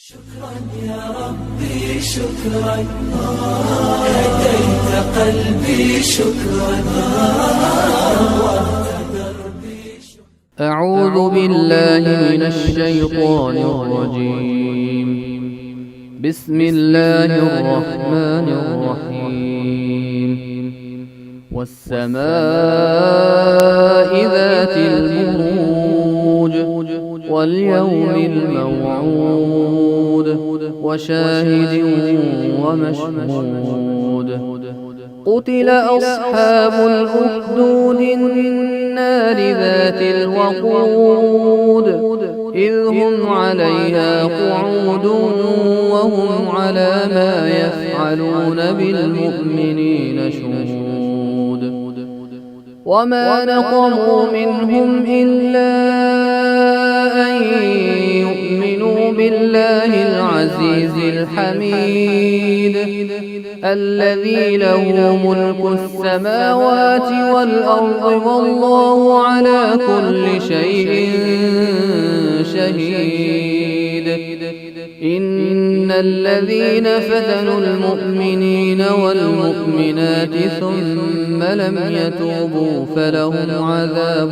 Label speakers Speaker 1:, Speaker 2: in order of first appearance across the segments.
Speaker 1: شكرا يا ربي شكرا، هديت قلبي شكرا، نورت دربي شكرا.
Speaker 2: أعوذ بالله من الشيطان الرجيم. بسم الله الرحمن الرحيم. والسماء ذات البروج واليوم الموعود وشاهد ومشهود. قتل أصحاب الأخدود النار ذات الوقود إذ هم عليها قعود وهم على ما يفعلون بالمؤمنين شهود. وما نقموا منهم إلا أن يؤمنوا بالله العزيز الحميد الذي له ملك السماوات والأرض والله على كل شيء شهيد. إن الذين فتنوا المؤمنين والمؤمنات ثم لم يتوبوا فلهم عذاب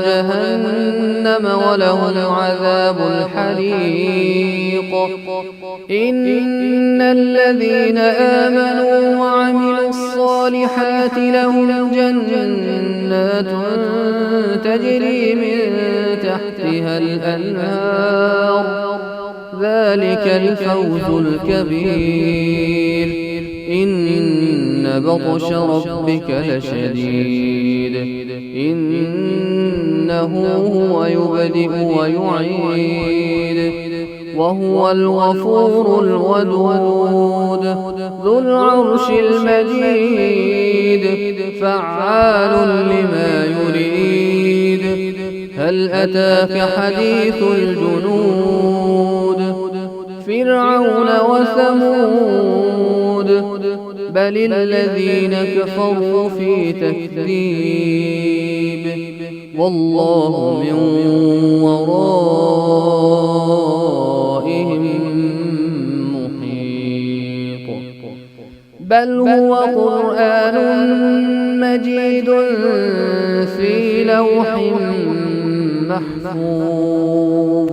Speaker 2: جهنم ولهم عذاب الحريق. إن الذين آمنوا وعملوا الصالحات لهم جنات تجري من تحتها الأنهار ذلك الفوز الكبير. إن بطش ربك لشديد إنه هو يبدئ ويعيد وهو الغفور الودود ذو العرش المجيد فعال لما يريد. هل أتاك حديث الجنود فرعون وثمود بل الذين كفروا في تكذيب والله من ورائهم محيط. بل هو قرآن مجيد في لوح محفوظ.